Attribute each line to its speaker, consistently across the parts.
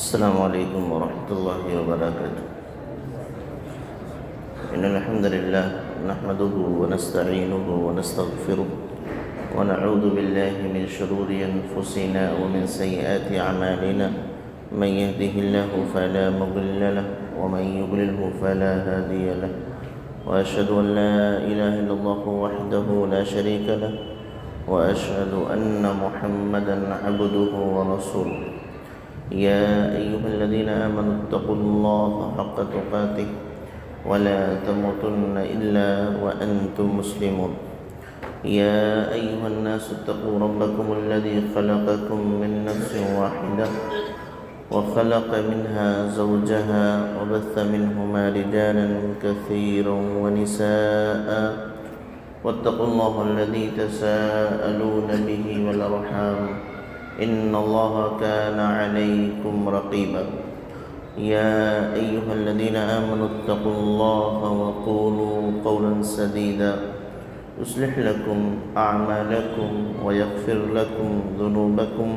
Speaker 1: السلام عليكم ورحمة الله وبركاته. إن الحمد لله نحمده ونستعينه ونستغفره ونعوذ بالله من شرور أنفسنا ومن سيئات أعمالنا. من يهده الله فلا مضل له ومن يضلله فلا هادي له، وأشهد أن لا إله إلا الله وحده لا شريك له، وأشهد أن محمدا عبده ورسوله. يا أيها الذين آمنوا اتقوا الله حق تقاته ولا تموتن إلا وأنتم مسلمون. يا أيها الناس اتقوا ربكم الذي خلقكم من نفس واحدة وخلق منها زوجها وبث منهما رجالا كثيرا ونساء، واتقوا الله الذي تساءلون به والأرحام إن الله كان عليكم رقيبا. يا أيها الذين آمنوا اتقوا الله وقولوا قولا سديدا يصلح لكم أعمالكم ويغفر لكم ذنوبكم،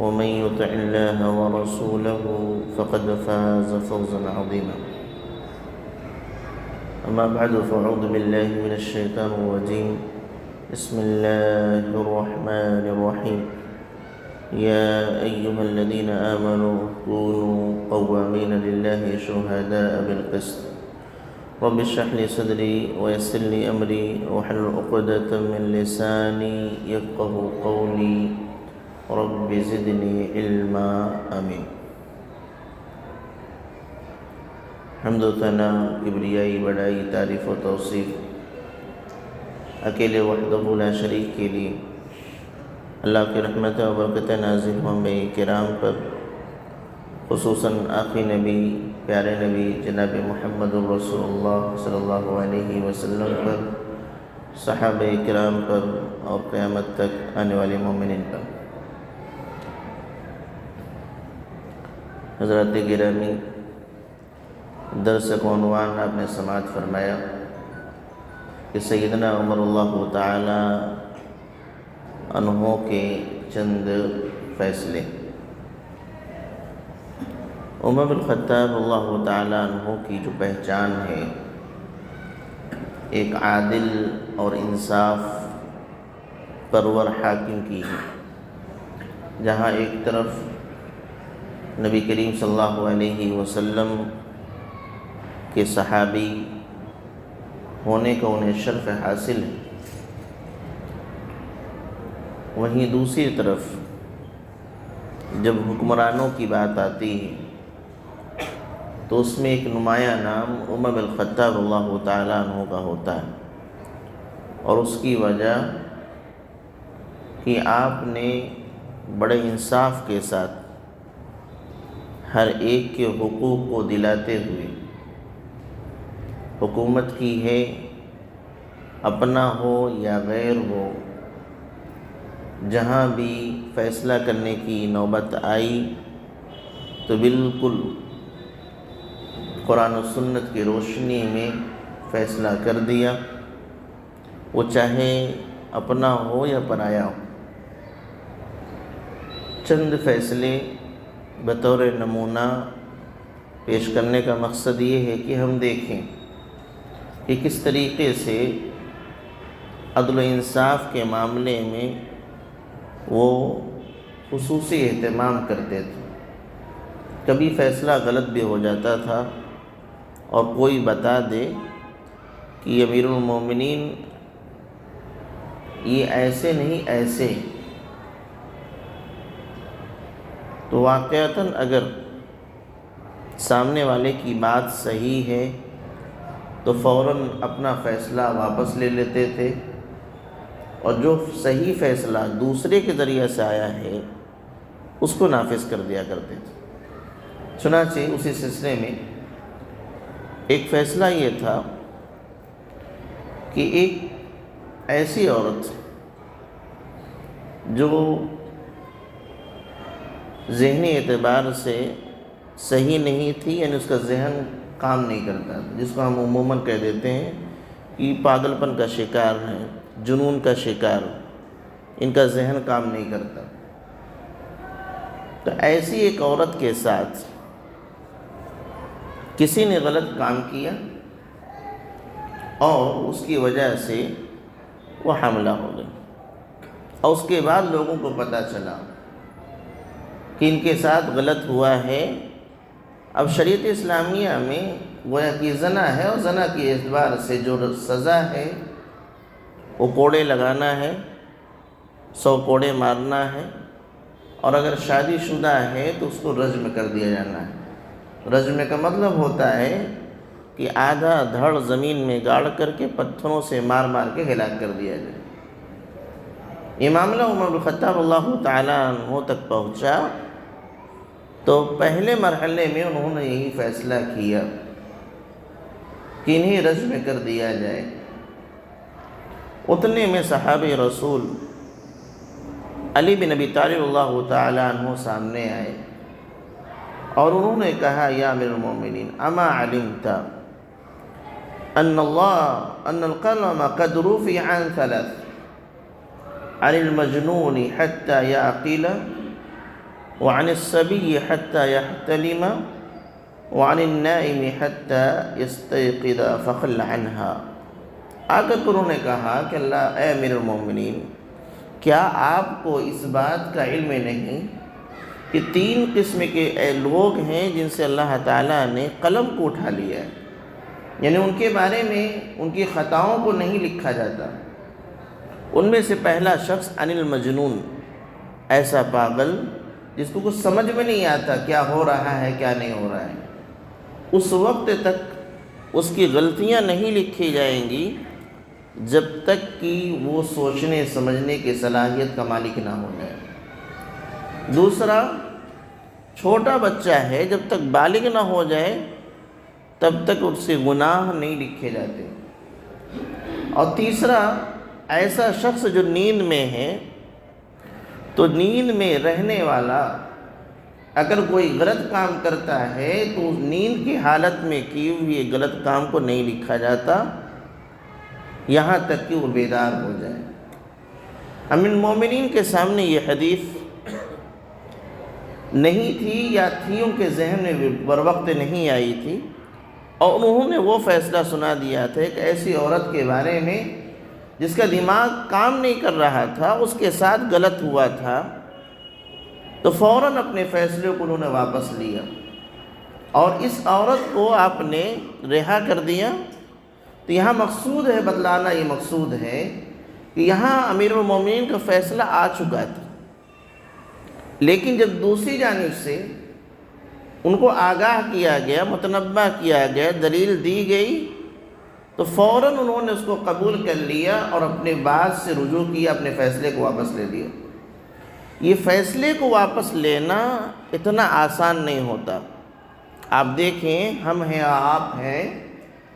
Speaker 1: ومن يطع الله ورسوله فقد فاز فوزا عظيما. أما بعد، فأعوذ بالله من الشيطان الرجيم. بسم الله الرحمن الرحيم. يا أيها الذين آمنوا كونوا قوامين لله شهداء بالقسط. رب اشرح لي صدري ويسر لي أمري واحلل عقدة من لساني يفقهوا قولي. رب زدني علما. آمين. حمد و ثنا، کبریائی، بڑائی، تعریف و توصیف اکیلے وحدہ لا شریک کے لیے۔ اللہ کی رحمت و برکت نازل ہوں انبیاء کرام پر، خصوصاً آخری نبی، پیارے نبی جناب محمد رسول اللہ صلی اللہ علیہ وسلم پر، صحابہ کرام پر اور قیامت تک آنے والے مومنین پر۔ حضرات گرامی، درس کا عنوان آپ نے سماعت فرمایا کہ سیدنا عمر اللہ تعالی عنہ کے چند فیصلے۔ عمر بن الخطاب اللہ تعالی عنہ کی جو پہچان ہے، ایک عادل اور انصاف پرور حاکم کی ہے، جہاں ایک طرف نبی کریم صلی اللہ علیہ وسلم کے صحابی ہونے کا انہیں شرف حاصل ہے، وہیں دوسری طرف جب حکمرانوں کی بات آتی ہے تو اس میں ایک نمایاں نام عمر بن الخطاب اللہ تعالیٰ عنہ کا ہوتا ہے، اور اس کی وجہ کہ آپ نے بڑے انصاف کے ساتھ ہر ایک کے حقوق کو دلاتے ہوئے، حکومت کی ہے، اپنا ہو یا غیر ہو، جہاں بھی فیصلہ کرنے کی نوبت آئی تو بالکل قرآن و سنت کی روشنی میں فیصلہ کر دیا، وہ چاہے اپنا ہو یا پرایا ہو۔ چند فیصلے بطور نمونہ پیش کرنے کا مقصد یہ ہے کہ ہم دیکھیں کہ کس طریقے سے عدل و انصاف کے معاملے میں وہ خصوصی اہتمام کرتے تھے۔ کبھی فیصلہ غلط بھی ہو جاتا تھا اور کوئی بتا دے کہ یہ امیر المومنین یہ ایسے نہیں ایسے، تو واقعتاً اگر سامنے والے کی بات صحیح ہے تو فوراً اپنا فیصلہ واپس لے لیتے تھے، اور جو صحیح فیصلہ دوسرے کے ذریعے سے آیا ہے اس کو نافذ کر دیا کرتے تھے۔ چنانچہ اسی سلسلے میں ایک فیصلہ یہ تھا کہ ایک ایسی عورت جو ذہنی اعتبار سے صحیح نہیں تھی، یعنی اس کا ذہن کام نہیں کرتا، جس کو ہم عموماً کہہ دیتے ہیں کہ پاگل پن کا شکار ہے، جنون کا شکار، ان کا ذہن کام نہیں کرتا، تو ایسی ایک عورت کے ساتھ کسی نے غلط کام کیا اور اس کی وجہ سے وہ حاملہ ہو گئی، اور اس کے بعد لوگوں کو پتہ چلا کہ ان کے ساتھ غلط ہوا ہے۔ اب شریعت اسلامیہ میں گویا کہ زنا ہے، اور زنا کے اعتبار سے جو سزا ہے وہ کوڑے لگانا ہے، 100 کوڑے مارنا ہے، اور اگر شادی شدہ ہے تو اس کو رجم کر دیا جانا ہے۔ رجم کا مطلب ہوتا ہے کہ آدھا دھڑ زمین میں گاڑ کر کے پتھروں سے مار مار کے ہلاک کر دیا جائے۔ یہ معاملہ عمر بن الخطاب اللہ تعالیٰ عنہ تک پہنچا تو پہلے مرحلے میں انہوں نے یہی فیصلہ کیا کہ انہیں رجم کر دیا جائے۔ اتنے میں صحابی رسول علی بن ابی طالب اللہ تعالیٰ عنہ سامنے آئے اور انہوں نے کہا، یا امیر المومنین اما علمت ان القلم قد رفع عن 3، عن المجنون حتى يعقل، وعن الصبي حتى يحتلم، وعن النائم حتى يستيقظ فخل عنها۔ آ کر انہوں نے کہا کہ اللہ اے امیر المومنین، کیا آپ کو اس بات کا علم نہیں کہ 3 قسم کے لوگ ہیں جن سے اللہ تعالیٰ نے قلم کو اٹھا لیا ہے، یعنی ان کے بارے میں ان کی خطاؤں کو نہیں لکھا جاتا۔ ان میں سے پہلا شخص عن المجنون، ایسا پاگل جس کو کچھ سمجھ میں نہیں آتا کیا ہو رہا ہے کیا نہیں ہو رہا ہے، اس وقت تک اس کی غلطیاں نہیں لکھی جائیں گی جب تک کہ وہ سوچنے سمجھنے کی صلاحیت کا مالک نہ ہو جائے۔ دوسرا، چھوٹا بچہ ہے، جب تک بالغ نہ ہو جائے تب تک اس سے گناہ نہیں لکھے جاتے۔ اور تیسرا، ایسا شخص جو نیند میں ہے، تو نیند میں رہنے والا اگر کوئی غلط کام کرتا ہے تو نیند کی حالت میں کیے ہوئے غلط کام کو نہیں لکھا جاتا یہاں تک کہ وہ بیدار ہو جائے۔ امیر المومنین کے سامنے یہ حدیث نہیں تھی، یا تھی ان کے ذہن میں بر وقت نہیں آئی تھی، اور انہوں نے وہ فیصلہ سنا دیا تھا کہ ایسی عورت کے بارے میں جس کا دماغ کام نہیں کر رہا تھا، اس کے ساتھ غلط ہوا تھا، تو فوراً اپنے فیصلے کو انہوں نے واپس لیا اور اس عورت کو آپ نے رہا کر دیا۔ تو یہاں مقصود ہے بتلانا، یہ مقصود ہے کہ یہاں امیر المومنین کا فیصلہ آ چکا تھا، لیکن جب دوسری جانب سے ان کو آگاہ کیا گیا، متنبہ کیا گیا، دلیل دی گئی، تو فوراً انہوں نے اس کو قبول کر لیا اور اپنے بات سے رجوع کیا، اپنے فیصلے کو واپس لے لیا۔ یہ فیصلے کو واپس لینا اتنا آسان نہیں ہوتا۔ آپ دیکھیں، ہم ہیں، آپ ہیں،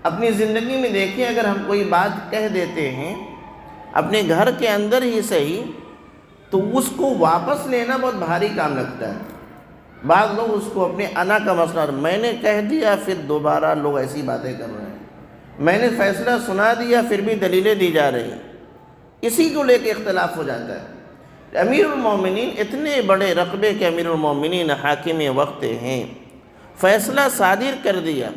Speaker 1: اپنی زندگی میں دیکھیں، اگر ہم کوئی بات کہہ دیتے ہیں اپنے گھر کے اندر ہی صحیح، تو اس کو واپس لینا بہت بھاری کام لگتا ہے۔ بعض لوگ اس کو اپنے انا کا مسئلہ، میں نے کہہ دیا پھر دوبارہ لوگ ایسی باتیں کر رہے ہیں، میں نے فیصلہ سنا دیا پھر بھی دلیلیں دی جا رہی ہیں، اسی کو لے کے اختلاف ہو جاتا ہے۔ امیر المومنین اتنے بڑے رقبے کے امیر المومنین حاکم وقت ہیں، فیصلہ صادر کر دیا،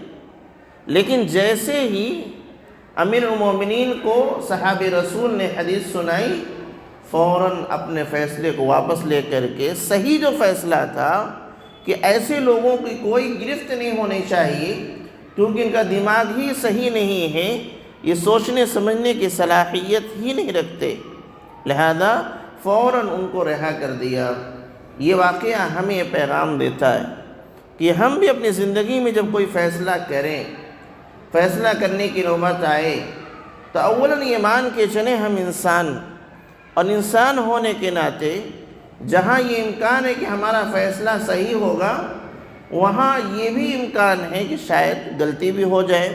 Speaker 1: لیکن جیسے ہی امیر المومنین کو صحابی رسول نے حدیث سنائی، فوراً اپنے فیصلے کو واپس لے کر کے صحیح جو فیصلہ تھا کہ ایسے لوگوں کی کوئی گرفت نہیں ہونی چاہیے کیونکہ ان کا دماغ ہی صحیح نہیں ہے، یہ سوچنے سمجھنے کی صلاحیت ہی نہیں رکھتے، لہذا فوراً ان کو رہا کر دیا۔ یہ واقعہ ہمیں یہ پیغام دیتا ہے کہ ہم بھی اپنی زندگی میں جب کوئی فیصلہ کریں، فیصلہ کرنے کی نوبت آئے، تو اولاً یہ مان کے چلیں ہم انسان، اور انسان ہونے کے ناطے جہاں یہ امکان ہے کہ ہمارا فیصلہ صحیح ہوگا، وہاں یہ بھی امکان ہے کہ شاید غلطی بھی ہو جائے۔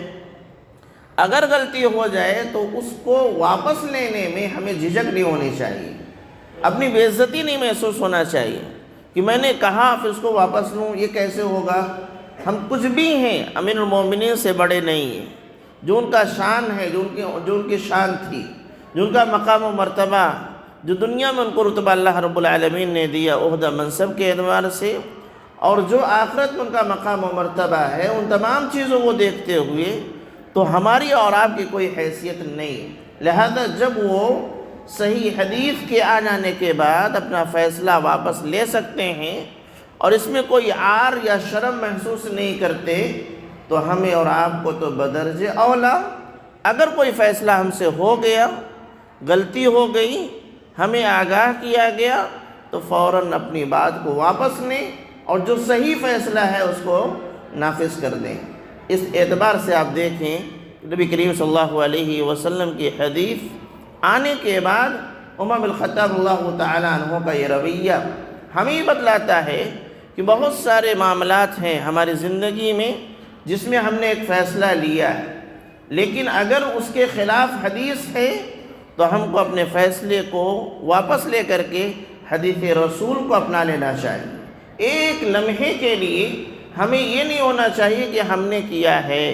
Speaker 1: اگر غلطی ہو جائے تو اس کو واپس لینے میں ہمیں جھجک نہیں ہونی چاہیے، اپنی بے عزتی نہیں محسوس ہونا چاہیے کہ میں نے کہا پھر اس کو واپس لوں، یہ کیسے ہوگا۔ ہم کچھ بھی ہیں، امیر المومنین سے بڑے نہیں ہیں۔ جو ان کا شان ہے، جو ان کی شان تھی، جو ان کا مقام و مرتبہ، جو دنیا میں ان کو رتبہ اللہ رب العالمین نے دیا عہدہ منصب کے اعتبار سے، اور جو آخرت میں ان کا مقام و مرتبہ ہے، ان تمام چیزوں کو دیکھتے ہوئے تو ہماری اور آپ کی کوئی حیثیت نہیں۔ لہذا جب وہ صحیح حدیث کے آ جانے کے بعد اپنا فیصلہ واپس لے سکتے ہیں اور اس میں کوئی عار یا شرم محسوس نہیں کرتے، تو ہمیں اور آپ کو تو بدرجہ اولا اگر کوئی فیصلہ ہم سے ہو گیا، غلطی ہو گئی، ہمیں آگاہ کیا گیا، تو فوراً اپنی بات کو واپس لیں اور جو صحیح فیصلہ ہے اس کو نافذ کر دیں۔ اس اعتبار سے آپ دیکھیں نبی کریم صلی اللہ علیہ وسلم کی حدیث آنے کے بعد عمر بن الخطاب اللہ تعالیٰ عنہ کا یہ رویہ ہمیں بتلاتا ہے کہ بہت سارے معاملات ہیں ہماری زندگی میں جس میں ہم نے ایک فیصلہ لیا ہے، لیکن اگر اس کے خلاف حدیث ہے تو ہم کو اپنے فیصلے کو واپس لے کر کے حدیث رسول کو اپنا لینا چاہیے۔ ایک لمحے کے لیے ہمیں یہ نہیں ہونا چاہیے کہ ہم نے کیا ہے،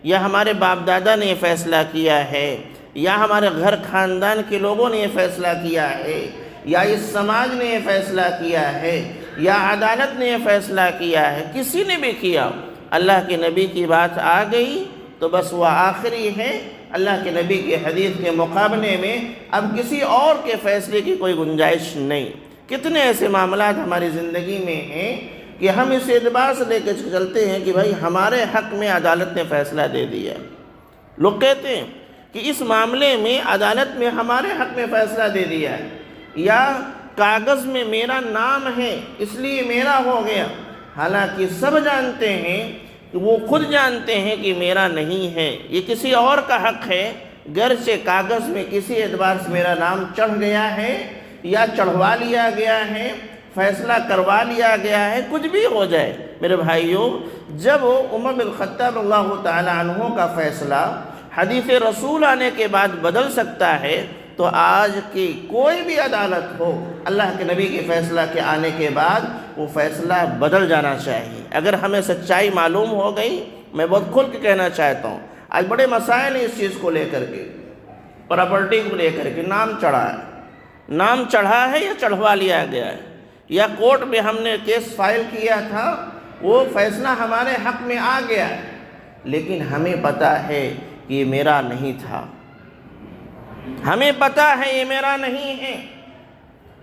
Speaker 1: یا ہمارے باپ دادا نے یہ فیصلہ کیا ہے، یا ہمارے گھر خاندان کے لوگوں نے یہ فیصلہ کیا ہے، یا اس سماج نے یہ فیصلہ کیا ہے، یا عدالت نے یہ فیصلہ کیا ہے، کسی نے بھی کیا، اللہ کے نبی کی بات آ گئی تو بس وہ آخری ہے۔ اللہ کے نبی کے حدیث کے مقابلے میں اب کسی اور کے فیصلے کی کوئی گنجائش نہیں۔ کتنے ایسے معاملات ہماری زندگی میں ہیں کہ ہم اس اعتبار سے لے کے چلتے ہیں کہ بھائی ہمارے حق میں عدالت نے فیصلہ دے دیا۔ لوگ کہتے ہیں کہ اس معاملے میں عدالت میں ہمارے حق میں فیصلہ دے دیا ہے، یا کاغذ میں میرا نام ہے اس لیے میرا ہو گیا، حالانکہ سب جانتے ہیں کہ وہ خود جانتے ہیں کہ میرا نہیں ہے، یہ کسی اور کا حق ہے، گرچہ کاغذ میں کسی اعتبار سے میرا نام چڑھ گیا ہے یا چڑھوا لیا گیا ہے، فیصلہ کروا لیا گیا ہے، کچھ بھی ہو جائے۔ میرے بھائیوں، جب عمر بن الخطاب اللہ تعالی عنہ کا فیصلہ حدیث رسول آنے کے بعد بدل سکتا ہے، تو آج کی کوئی بھی عدالت ہو، اللہ کے نبی کے فیصلہ کے آنے کے بعد وہ فیصلہ بدل جانا چاہیے۔ اگر ہمیں سچائی معلوم ہو گئی، میں بہت کھل کے کہنا چاہتا ہوں، آج بڑے مسائل ہیں اس چیز کو لے کر کے، پراپرٹی کو لے کر کے، نام چڑھا ہے، نام چڑھا ہے یا چڑھوا لیا گیا ہے، یا کورٹ میں ہم نے کیس فائل کیا تھا، وہ فیصلہ ہمارے حق میں آ گیا ہے، لیکن ہمیں پتہ ہے کہ یہ میرا نہیں تھا، ہمیں پتہ ہے یہ میرا نہیں ہے،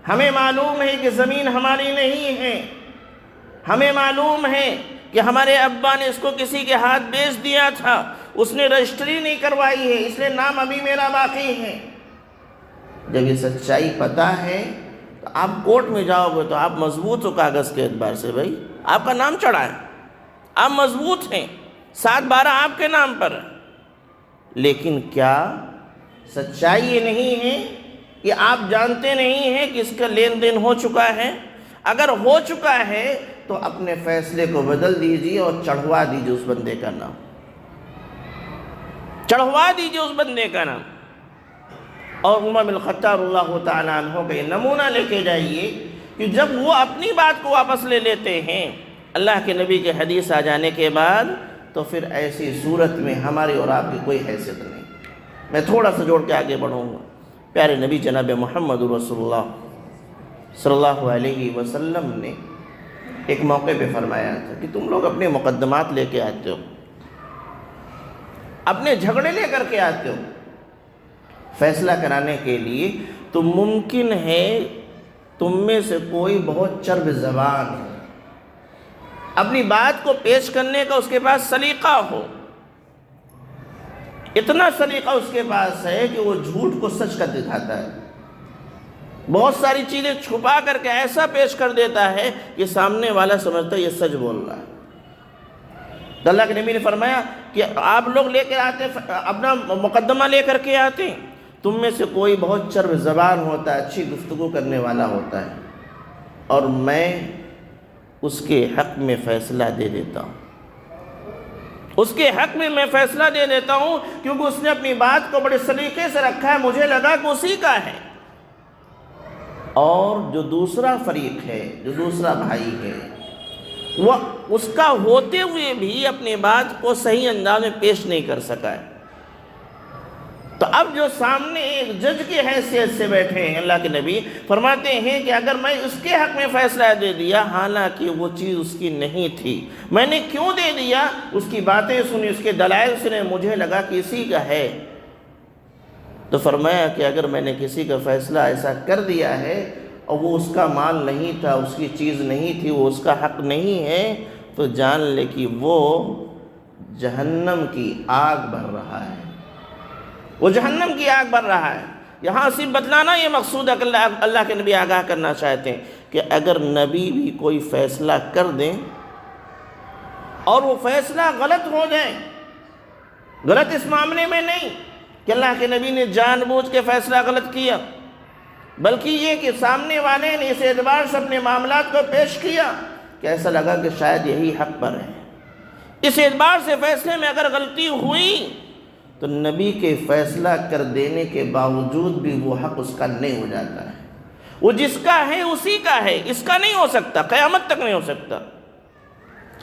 Speaker 1: ہمیں معلوم ہے کہ زمین ہماری نہیں ہے، ہمیں معلوم ہے کہ ہمارے ابا نے اس کو کسی کے ہاتھ بیچ دیا تھا، اس نے رجسٹری نہیں کروائی ہے، اس لیے نام ابھی میرا باقی ہے۔ جب یہ سچائی پتہ ہے تو آپ کورٹ میں جاؤ گے تو آپ مضبوط ہو کاغذ کے اعتبار سے، بھائی آپ کا نام چڑھا ہے، آپ مضبوط ہیں، 7/12 آپ کے نام پر ہے۔ لیکن کیا سچائی یہ نہیں ہے کہ آپ جانتے نہیں ہیں کہ اس کا لین دین ہو چکا ہے؟ اگر ہو چکا ہے تو اپنے فیصلے کو بدل دیجیے اور چڑھوا دیجیے اس بندے کا نام، چڑھوا دیجیے اس بندے کا نام۔ اور عمر بن الخطاب اللہ تعالیٰ عنہ کا یہ نمونہ لے کے جائیے کہ جب وہ اپنی بات کو واپس لے لیتے ہیں اللہ کے نبی کے حدیث آ جانے کے بعد، تو پھر ایسی صورت میں ہماری اور آپ کی کوئی حیثیت نہیں۔ میں تھوڑا سا جوڑ کے آگے بڑھوں گا۔ پیارے نبی جناب محمد رسول اللہ صلی اللہ علیہ وسلم نے ایک موقع پہ فرمایا تھا کہ تم لوگ اپنے مقدمات لے کے آتے ہو، اپنے جھگڑے لے کر کے آتے ہو فیصلہ کرانے کے لیے، تو ممکن ہے تم میں سے کوئی بہت چرب زبان ہو، اپنی بات کو پیش کرنے کا اس کے پاس سلیقہ ہو، اتنا سلیقہ اس کے پاس ہے کہ وہ جھوٹ کو سچ کر دکھاتا ہے، بہت ساری چیزیں چھپا کر کے ایسا پیش کر دیتا ہے کہ سامنے والا سمجھتا ہے یہ سچ بول رہا ہے۔ تو اللہ کے نبی نے فرمایا کہ آپ لوگ لے کے آتے، اپنا مقدمہ لے کر کے آتے، تم میں سے کوئی بہت چرب زبان ہوتا ہے، اچھی گفتگو کرنے والا ہوتا ہے، اور میں اس کے حق میں فیصلہ دے دیتا ہوں، اس کے حق میں میں فیصلہ دے دیتا ہوں، کیونکہ اس نے اپنی بات کو بڑے سلیقے سے رکھا ہے، مجھے لگا کہ اسی کا ہے۔ اور جو دوسرا فریق ہے، جو دوسرا بھائی ہے، وہ اس کا ہوتے ہوئے بھی اپنی بات کو صحیح انداز میں پیش نہیں کر سکا ہے، تو اب جو سامنے ایک جج کی حیثیت سے بیٹھے ہیں، اللہ کے نبی فرماتے ہیں کہ اگر میں اس کے حق میں فیصلہ دے دیا حالانکہ وہ چیز اس کی نہیں تھی، میں نے کیوں دے دیا؟ اس کی باتیں سنی، اس کے دلائل سنے، مجھے لگا کسی کا ہے، تو فرمایا کہ اگر میں نے کسی کا فیصلہ ایسا کر دیا ہے اور وہ اس کا مال نہیں تھا، اس کی چیز نہیں تھی، وہ اس کا حق نہیں ہے، تو جان لے کہ وہ جہنم کی آگ بھر رہا ہے، وہ جہنم کی آگ بھر رہا ہے۔ یہاں صرف بتلانا یہ مقصود ہے کہ اللہ کے نبی آگاہ کرنا چاہتے ہیں کہ اگر نبی بھی کوئی فیصلہ کر دیں اور وہ فیصلہ غلط ہو جائے، غلط اس معاملے میں نہیں کہ اللہ کے نبی نے جان بوجھ کے فیصلہ غلط کیا، بلکہ یہ کہ سامنے والے نے اس اعتبار سے اپنے معاملات کو پیش کیا کہ ایسا لگا کہ شاید یہی حق پر ہے، اس اعتبار سے فیصلے میں اگر غلطی ہوئی تو نبی کے فیصلہ کر دینے کے باوجود بھی وہ حق اس کا نہیں ہو جاتا ہے، وہ جس کا ہے اسی کا ہے، اس کا نہیں ہو سکتا، قیامت تک نہیں ہو سکتا۔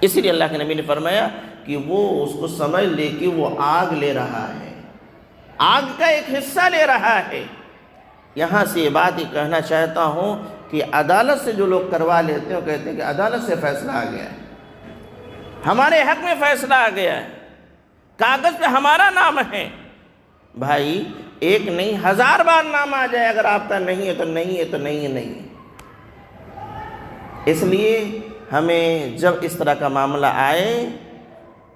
Speaker 1: اسی لیے اللہ کے نبی نے فرمایا کہ وہ اس کو سمجھ لے کہ وہ آگ لے رہا ہے، آگ کا ایک حصہ لے رہا ہے۔ یہاں سے یہ بات ہی کہنا چاہتا ہوں کہ عدالت سے جو لوگ کروا لیتے ہیں وہ کہتے ہیں کہ عدالت سے فیصلہ آ گیا ہے، ہمارے حق میں فیصلہ آ گیا ہے، کاغذ پہ ہمارا نام ہے۔ بھائی ایک نہیں 1000 بار نام آ جائے، اگر آپ کا نہیں ہے تو نہیں ہے، تو نہیں ہے، نہیں ہے۔ اس لیے ہمیں جب اس طرح کا معاملہ آئے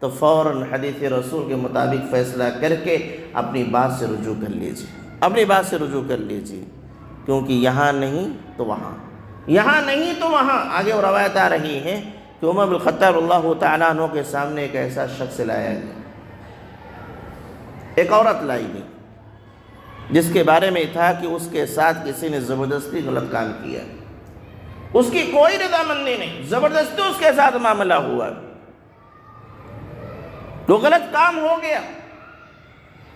Speaker 1: تو فوراً حدیث رسول کے مطابق فیصلہ کر کے اپنی بات سے رجوع کر لیجیے، اپنی بات سے رجوع کر لیجیے، کیونکہ یہاں نہیں تو وہاں، یہاں نہیں تو وہاں۔ آگے وہ روایت آ رہی ہے کہ عمر بن الخطاب اللہ تعالیٰ عنہ کے سامنے ایک ایسا شخص لایا گیا، ایک عورت لائی گئی جس کے بارے میں تھا کہ اس کے ساتھ کسی نے زبردستی غلط کام کیا، اس کی کوئی رضامندی نہیں، زبردستی اس کے ساتھ معاملہ ہوا، وہ غلط کام ہو گیا،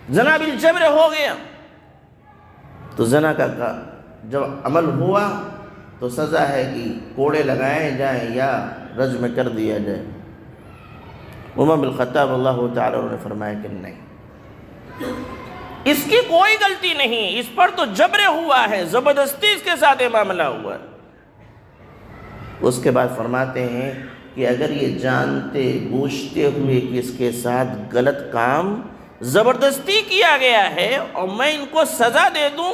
Speaker 1: زنا بالجبر ہو گیا۔ تو زنا کا جب عمل ہوا تو سزا ہے کہ کوڑے لگائے جائیں یا رجم کر دیا جائے۔ عمر بن الخطاب اللہ تعالیٰ نے فرمایا کہ نہیں، اس کی کوئی غلطی نہیں، اس پر تو جبر ہوا ہے، زبردستی اس کے ساتھ معاملہ ہوا ہے۔ اس کے بعد فرماتے ہیں کہ اگر یہ جانتے بوجھتے ہوئے کہ اس کے ساتھ غلط کام زبردستی کیا گیا ہے اور میں ان کو سزا دے دوں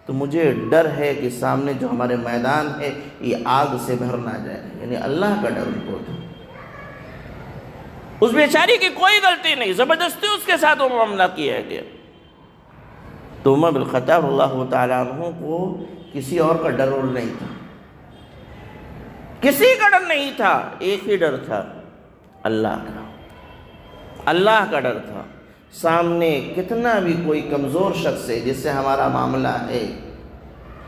Speaker 1: تو مجھے ڈر ہے کہ سامنے جو ہمارے میدان ہے یہ آگ سے بھر نہ جائے، یعنی اللہ کا ڈر ان کو تھا۔ اس بیچاری کی کوئی غلطی نہیں، زبردستی اس کے ساتھ وہ معاملہ کیا گیا۔ تو عمر بن الخطاب اللہ تعالیٰ عنہ کو کسی اور کا ڈر نہیں تھا، کسی کا ڈر نہیں تھا، ایک ہی ڈر تھا، اللہ کا، اللہ کا ڈر تھا۔ سامنے کتنا بھی کوئی کمزور شخص ہے جس سے ہمارا معاملہ ہے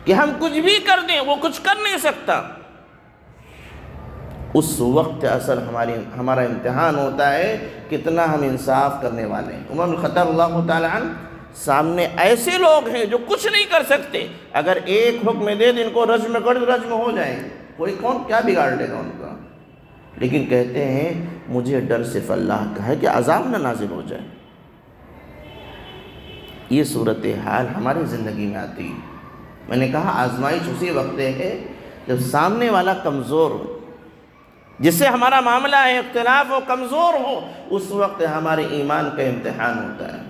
Speaker 1: کہ ہم کچھ بھی کر دیں وہ کچھ کر نہیں سکتا، اس وقت اصل ہمارا امتحان ہوتا ہے کتنا ہم انصاف کرنے والے ہیں۔ عمر بن الخطاب اللہ تعالیٰ عنہ سامنے ایسے لوگ ہیں جو کچھ نہیں کر سکتے، اگر ایک حکم دے دیں ان کو رجم کر رجم ہو جائیں، کوئی کون کیا بگاڑ لے گا ان کا، لیکن کہتے ہیں مجھے ڈر صرف اللہ کا ہے کہ عذاب نہ نازل ہو جائے۔ یہ صورتحال ہماری زندگی میں آتی ہے۔ میں نے کہا آزمائش اسی وقت ہے جب سامنے والا کمزور ہو، جس سے ہمارا معاملہ ہے اختلاف ہو، کمزور ہو، اس وقت ہمارے ایمان کا امتحان ہوتا ہے،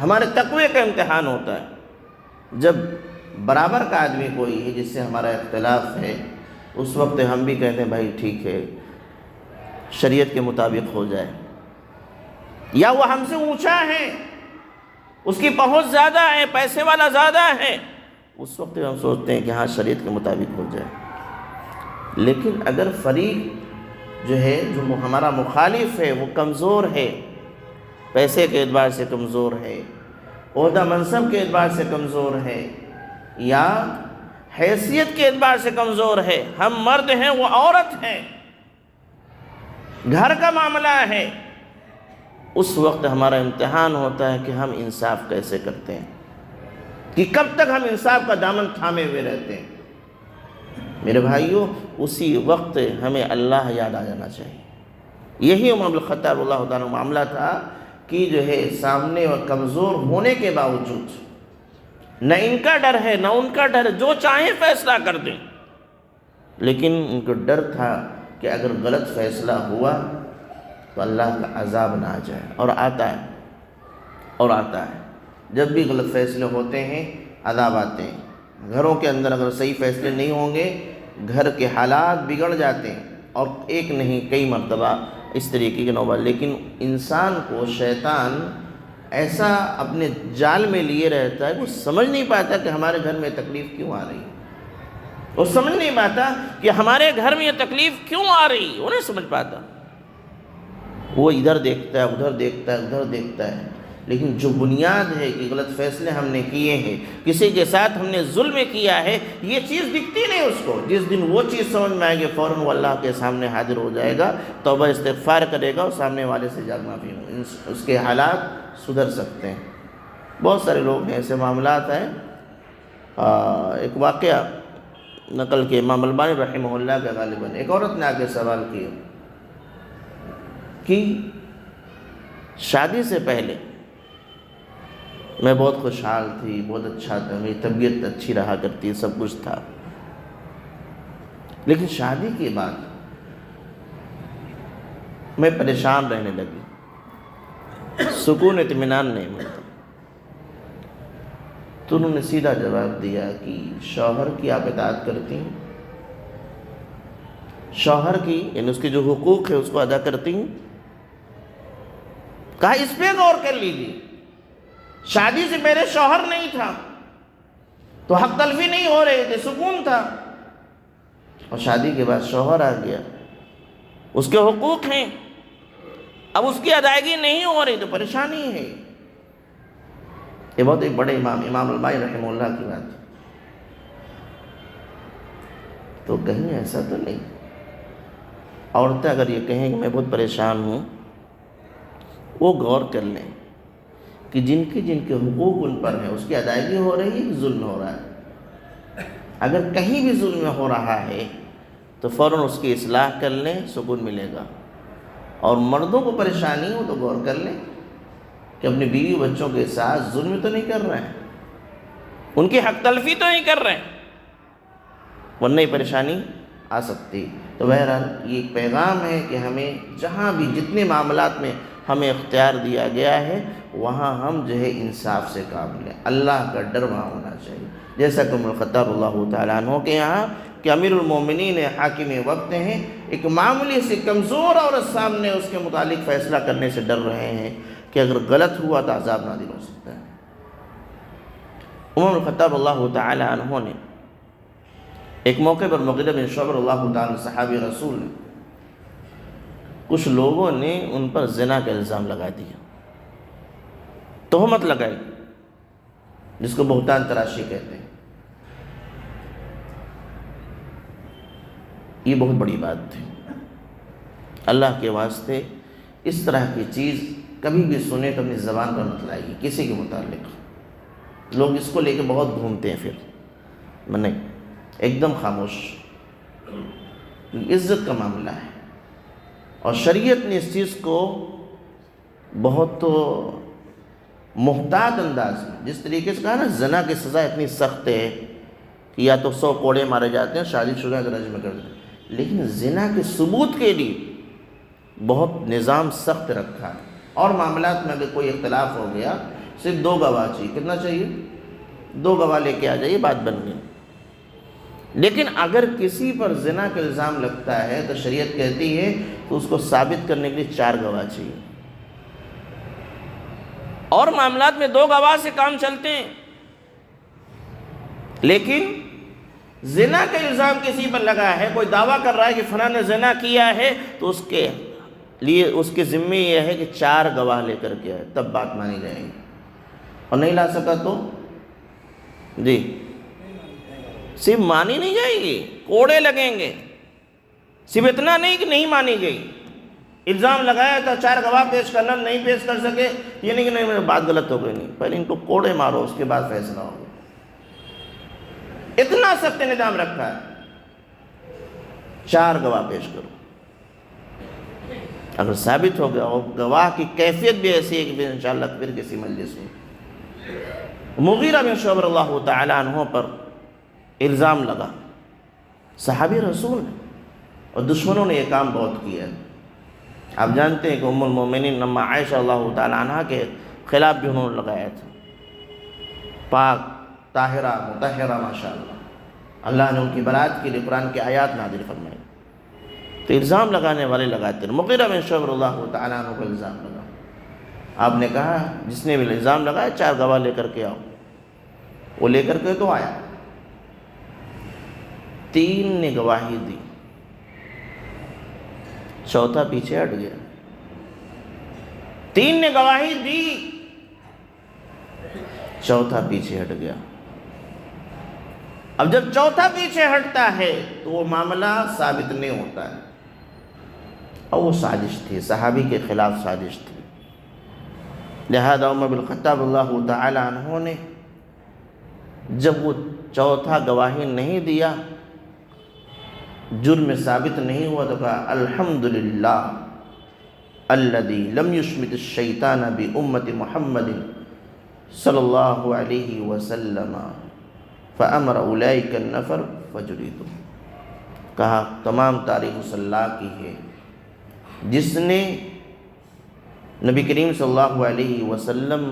Speaker 1: ہمارے تقوی کا امتحان ہوتا ہے۔ جب برابر کا آدمی کوئی ہے جس سے ہمارا اختلاف ہے، اس وقت ہم بھی کہتے ہیں بھائی ٹھیک ہے شریعت کے مطابق ہو جائے، یا وہ ہم سے اونچا ہے، اس کی پہنچ زیادہ ہے، پیسے والا زیادہ ہے، اس وقت ہم سوچتے ہیں کہ ہاں شریعت کے مطابق ہو جائے۔ لیکن اگر فریق جو ہے جو ہمارا مخالف ہے وہ کمزور ہے، پیسے کے اعتبار سے کمزور ہے، عہدہ منصب کے اعتبار سے کمزور ہے، یا حیثیت کے اعتبار سے کمزور ہے، ہم مرد ہیں وہ عورت ہیں، گھر کا معاملہ ہے، اس وقت ہمارا امتحان ہوتا ہے کہ ہم انصاف کیسے کرتے ہیں، کہ کب تک ہم انصاف کا دامن تھامے ہوئے رہتے ہیں۔ میرے بھائیوں اسی وقت ہمیں اللہ یاد آ جانا چاہیے۔ یہی عمر بن الخطاب اللہ تعالیٰ معاملہ تھا کی جو ہے سامنے اور کمزور ہونے کے باوجود نہ ان کا ڈر ہے نہ ان کا ڈر ہے، جو چاہیں فیصلہ کر دیں، لیکن ان کو ڈر تھا کہ اگر غلط فیصلہ ہوا تو اللہ کا عذاب نہ آ جائے، اور آتا ہے جب بھی غلط فیصلے ہوتے ہیں عذاب آتے ہیں۔ گھروں کے اندر اگر صحیح فیصلے نہیں ہوں گے گھر کے حالات بگڑ جاتے ہیں، اور ایک نہیں کئی مرتبہ اس طریقے کے نوبت، لیکن انسان کو شیطان ایسا اپنے جال میں لیے رہتا ہے، وہ سمجھ نہیں پاتا کہ ہمارے گھر میں تکلیف کیوں آ رہی ہے، وہ سمجھ نہیں پاتا کہ ہمارے گھر میں یہ تکلیف کیوں آ رہی ہے، وہ نہیں سمجھ پاتا، وہ ادھر دیکھتا ہے ادھر دیکھتا ہے ادھر دیکھتا ہے، لیکن جو بنیاد ہے کہ غلط فیصلے ہم نے کیے ہیں، کسی کے ساتھ ہم نے ظلم کیا ہے، یہ چیز دکھتی نہیں اس کو۔ جس دن وہ چیز سمجھ میں آئے گی فوراً وہ اللہ کے سامنے حاضر ہو جائے گا، توبہ استغفار کرے گا اور سامنے والے سے جا معافی اس کے حالات سدھر سکتے ہیں۔ بہت سارے لوگ ہیں ایسے معاملات ہیں۔ ایک واقعہ نقل کے امام البانی رحمہ اللہ کا غالباً، ایک عورت نے آ کے سوال کیا کہ شادی سے پہلے میں بہت خوشحال تھی، بہت اچھا تھا، میری طبیعت اچھی رہا کرتی، سب کچھ تھا، لیکن شادی کے بعد میں پریشان رہنے لگی، سکون اطمینان نہیں ملتا۔ تو انہوں نے سیدھا جواب دیا کہ شوہر کی آپ اطاعت کرتی ہیں، شوہر کی یعنی اس کے جو حقوق ہے اس کو ادا کرتی ہیں؟ کہا اس پہ غور کر لیجیے، شادی سے پہلے شوہر نہیں تھا تو حق تلفی نہیں ہو رہے تھے، سکون تھا، اور شادی کے بعد شوہر آ گیا، اس کے حقوق ہیں، اب اس کی ادائیگی نہیں ہو رہی تو پریشانی ہے۔ یہ بہت ایک بڑے امام البانی رحمہ اللہ کی بات ہے۔ تو کہیں ایسا تو نہیں، عورتیں اگر یہ کہیں کہ میں بہت پریشان ہوں، وہ غور کر لیں کہ جن کے حقوق ان پر ہیں اس کی ادائیگی ہو رہی ہے کہ ظلم ہو رہا ہے۔ اگر کہیں بھی ظلم ہو رہا ہے تو فوراً اس کی اصلاح کر لیں، سکون ملے گا۔ اور مردوں کو پریشانی ہو تو غور کر لیں کہ اپنے بیوی بچوں کے ساتھ ظلم تو نہیں کر رہے ہیں، ان کی حق تلفی تو نہیں کر رہے ہیں، ورنہ یہ پریشانی آ سکتی۔ تو بہرحال یہ ایک پیغام ہے کہ ہمیں جہاں بھی جتنے معاملات میں ہمیں اختیار دیا گیا ہے وہاں ہم جو ہے انصاف سے کام لیں، اللہ کا ڈر وہاں ہونا چاہیے۔ جیسا کہ عمر الخطاب اللہ تعالیٰ عنہ کے یہاں کہ امیر المومنین حاکم وقت ہیں، ایک معمولی سی کمزور عورت سامنے اس کے متعلق فیصلہ کرنے سے ڈر رہے ہیں کہ اگر غلط ہوا تو عذاب نازل ہو سکتا ہے۔ عمر الخطاب اللہ تعالیٰ عنہ نے ایک موقع پر مغیرہ بن شعبہ اللہ تعالیٰ صحابی رسول نے، کچھ لوگوں نے ان پر زنا کا الزام لگا دیا، تہمت لگائی، جس کو بہتان تراشی کہتے ہیں۔ یہ بہت بڑی بات تھی، اللہ کے واسطے اس طرح کی چیز کبھی بھی سنے تو اپنی زبان پر مت لائیے کسی کے متعلق۔ لوگ اس کو لے کے بہت گھومتے ہیں، پھر نہیں، ایک دم خاموش، عزت کا معاملہ ہے، اور شریعت نے اس چیز کو بہت محتاط انداز میں، جس طریقے سے کہا نا زنا کی سزا اتنی سخت ہے کہ یا تو 100 کوڑے مارے جاتے ہیں، شادی شدہ درجے میں کر دیتے ہیں، لیکن زنا کے ثبوت کے لیے بہت نظام سخت رکھا ہے۔ اور معاملات میں اگر کوئی اختلاف ہو گیا صرف 2 گواہ چاہیے، کتنا چاہیے؟ 2 گواہ لے کے آ جائیے، بات بن گئی۔ لیکن اگر کسی پر زنا کا الزام لگتا ہے تو شریعت کہتی ہے تو اس کو ثابت کرنے کے لیے 4 گواہ چاہیے، اور معاملات میں 2 گواہ سے کام چلتے ہیں۔ لیکن زنا کا الزام کسی پر لگا ہے، کوئی دعویٰ کر رہا ہے کہ فلاں نے زنا کیا ہے، تو اس کے لیے اس کے ذمہ یہ ہے کہ 4 گواہ لے کر کے آئے، تب بات مانی جائے گی، اور نہیں لا سکا تو جی صرف مانی نہیں جائے گی، کوڑے لگیں گے۔ صرف اتنا نہیں کہ نہیں مانی گئی، الزام لگایا تھا 4 گواہ پیش کرنا، نہیں پیش کر سکے، یہ نہیں کہ نہیں بات غلط ہو گئی، نہیں، پہلے ان کو کوڑے مارو، اس کے بعد فیصلہ ہوگا۔ اتنا سخت نظام رکھا ہے، 4 گواہ پیش کرو۔ اگر ثابت ہو گیا اور گواہ کی کیفیت بھی ایسی ہے کہ پھر انشاءاللہ پھر کسی مجلس میں مغیرہ بن شعبہ اللہ تعالی عنہ پر الزام لگا، صحابی رسول ہیں، اور دشمنوں نے یہ کام بہت کیا ہے۔ آپ جانتے ہیں کہ ام المومنین اما عائشہ اللہ تعالی عنہ کے خلاف بھی انہوں نے لگایا تھا، پاک طاہرہ مطہرہ ماشاءاللہ، اللہ نے ان کی برات کے لیے قرآن کی آیات نازل فرمائی، تو الزام لگانے والے لگاتے ہیں۔ مغیرہ بن شعبہ اللہ تعالیٰ عنہ کو الزام لگا، آپ نے کہا جس نے بھی الزام لگایا 4 گواہ لے کر کے آؤ، وہ لے کر کے تو آیا، 3 نے گواہی دی، چوتھا پیچھے ہٹ گیا۔ 3 نے گواہی دی، چوتھا پیچھے ہٹ گیا۔ اب جب چوتھا پیچھے ہٹتا ہے تو وہ معاملہ ثابت نہیں ہوتا ہے، اور وہ سازش تھی، صحابی کے خلاف سازش تھی۔ لہذا عمر بن الخطاب اللہ تعالی عنہ نے جب وہ چوتھا گواہی نہیں دیا، جرم ثابت نہیں ہوا، تو کہا الحمدللہ الذی لم یشمت الشیطان بامت محمد صلی اللہ علیہ وسلم فامر اولئک النفر فجلدوا۔ کہا تمام تعریف اس اللہ کی ہے جس نے نبی کریم صلی اللہ علیہ وسلم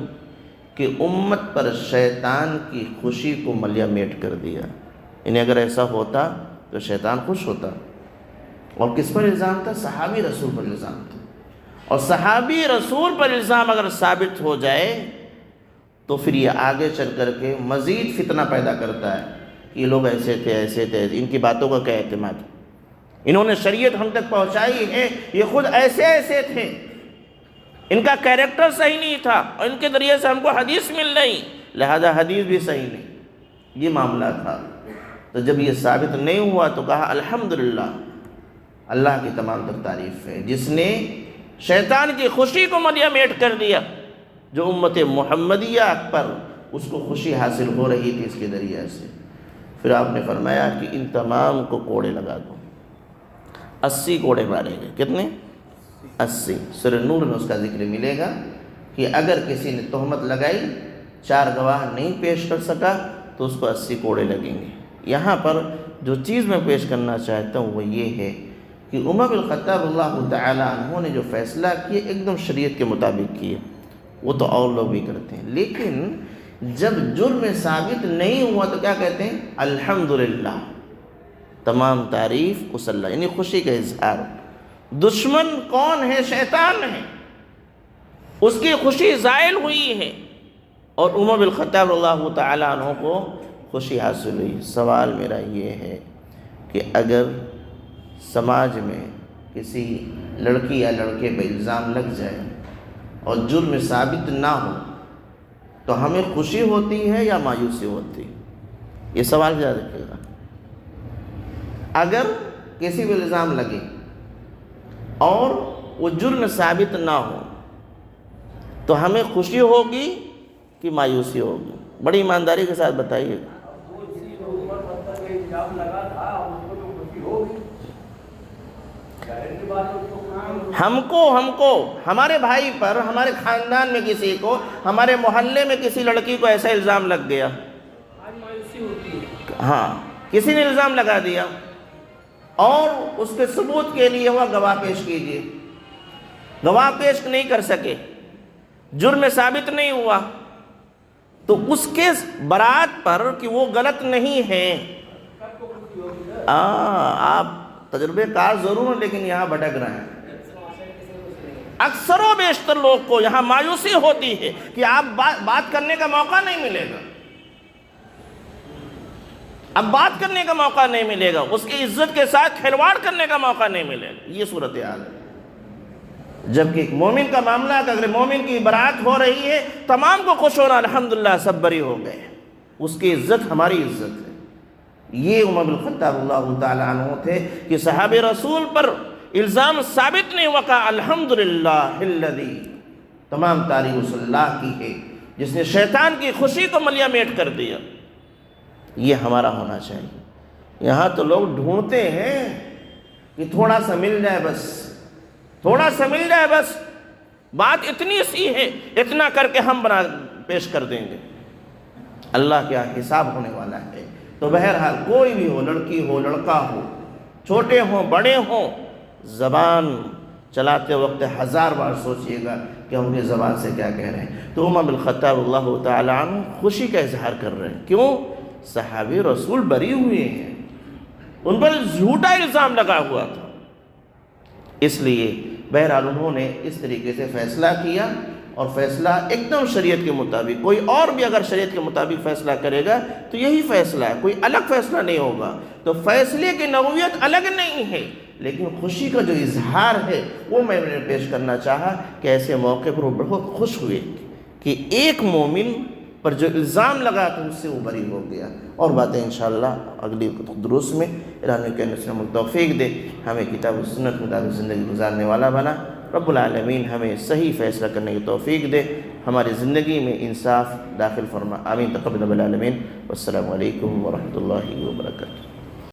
Speaker 1: کی امت پر شیطان کی خوشی کو ملیہ میٹ کر دیا۔ انہیں اگر ایسا ہوتا تو شیطان خوش ہوتا، اور کس پر الزام تھا؟ صحابی رسول پر الزام تھا، اور صحابی رسول پر الزام اگر ثابت ہو جائے تو پھر یہ آگے چل کر کے مزید فتنہ پیدا کرتا ہے کہ یہ لوگ ایسے تھے ایسے تھے، ان کی باتوں کا کیا اعتماد، انہوں نے شریعت ہم تک پہنچائی ہے، یہ خود ایسے ایسے تھے، ان کا کیریکٹر صحیح نہیں تھا، اور ان کے ذریعے سے ہم کو حدیث مل رہی، لہذا حدیث بھی صحیح نہیں، یہ معاملہ تھا۔ تو جب یہ ثابت نہیں ہوا تو کہا الحمدللہ اللہ کی تمام تر تعریف ہے جس نے شیطان کی خوشی کو ملیہ میٹ کر دیا، جو امت محمدیہ پر اس کو خوشی حاصل ہو رہی تھی اس کے ذریعے سے۔ پھر آپ نے فرمایا کہ ان تمام کو کوڑے لگا دو، 80 کوڑے مارے گئے، کتنے؟ 80۔ سورہ نور میں اس کا ذکر ملے گا کہ اگر کسی نے تہمت لگائی، 4 گواہ نہیں پیش کر سکا تو اس کو 80 کوڑے لگیں گے۔ یہاں پر جو چیز میں پیش کرنا چاہتا ہوں وہ یہ ہے کہ عمر بن الخطاب اللہ تعالی عنہ نے جو فیصلہ کیا ایک دم شریعت کے مطابق کیا، وہ تو اور لوگ بھی کرتے ہیں، لیکن جب جرم ثابت نہیں ہوا تو کیا کہتے ہیں؟ الحمدللہ، تمام تعریف اس اللہ، یعنی خوشی کا اظہار۔ دشمن کون ہے؟ شیطان ہے، اس کی خوشی زائل ہوئی ہے، اور عمر بن الخطاب اللہ تعالی عنہ کو خوشی حاصل ہوئی۔ سوال میرا یہ ہے کہ اگر سماج میں کسی لڑکی یا لڑکے پہ الزام لگ جائے اور جرم ثابت نہ ہو تو ہمیں خوشی ہوتی ہے یا مایوسی ہوتی ہے؟ یہ سوال یاد رکھیے گا۔ اگر کسی پہ الزام لگے اور وہ جرم ثابت نہ ہو تو ہمیں خوشی ہوگی کہ مایوسی ہوگی؟ بڑی ایمانداری کے ساتھ بتائیے۔ ہم کو ہمارے بھائی پر، ہمارے خاندان میں کسی کو، ہمارے محلے میں کسی لڑکی کو ایسا الزام لگ گیا، ہاں کسی نے الزام لگا دیا اور اس کے ثبوت کے لیے ہوا گواہ پیش کیجئے، گواہ پیش نہیں کر سکے، جرم ثابت نہیں ہوا، تو اس کے برات پر کہ وہ غلط نہیں ہے، آپ تجربے کار ضرور ہیں لیکن یہاں بھٹک رہے ہیں۔ اکثر و بیشتر لوگ کو یہاں مایوسی ہوتی ہے کہ آپ بات کرنے کا موقع نہیں ملے گا، اب بات کرنے کا موقع نہیں ملے گا، اس کی عزت کے ساتھ کھلواڑ کرنے کا موقع نہیں ملے گا، یہ صورتحال ہے۔ جبکہ ایک مومن کا معاملہ ہے کہ اگر مومن کی برات ہو رہی ہے تمام کو خوش ہونا، الحمدللہ سب بری ہو گئے، اس کی عزت ہماری عزت ہے۔ یہ عمر بن الخطاب اللہ تعالی عنہ تھے کہ صحابہ رسول پر الزام ثابت نہیں ہوا، کہا الحمدللہ الذی، تمام تعریف اس اللہ کی ہے جس نے شیطان کی خوشی کو ملیہ میٹ کر دیا۔ یہ ہمارا ہونا چاہیے۔ یہاں تو لوگ ڈھونڈتے ہیں کہ تھوڑا سا مل جائے بس، تھوڑا سا مل جائے بس، بات اتنی سی ہے، اتنا کر کے ہم پیش کر دیں گے، اللہ کیا حساب ہونے والا ہے۔ تو بہرحال کوئی بھی ہو، لڑکی ہو لڑکا ہو، چھوٹے ہوں بڑے ہوں، زبان چلاتے وقت 1000 بار سوچئے گا کہ ہم یہ زبان سے کیا کہہ رہے ہیں۔ تو عمر بن الخطاب اللہ تعالیٰ عنہ خوشی کا اظہار کر رہے ہیں، کیوں؟ صحابی رسول بری ہوئے ہیں، ان پر جھوٹا الزام لگا ہوا تھا، اس لیے بہرحال انہوں نے اس طریقے سے فیصلہ کیا، اور فیصلہ ایک دم شریعت کے مطابق۔ کوئی اور بھی اگر شریعت کے مطابق فیصلہ کرے گا تو یہی فیصلہ ہے، کوئی الگ فیصلہ نہیں ہوگا۔ تو فیصلے کی نوعیت الگ نہیں ہے، لیکن خوشی کا جو اظہار ہے وہ میں نے پیش کرنا چاہا کہ ایسے موقع پر وہ بہت خوش ہوئے کہ ایک مومن پر جو الزام لگا تو اس سے وہ بری ہو گیا۔ اور باتیں انشاءاللہ اگلی دروس میں الہی کے نصر میں توفیق دے، ہمیں کتاب و سنت مطابق زندگی گزارنے والا بنا۔ رب العالمین ہمیں صحیح فیصلہ کرنے کی توفیق دے، ہماری زندگی میں انصاف داخل فرما، آمین تقبل رب العالمین۔ والسلام علیکم ورحمۃ اللہ وبرکاتہ۔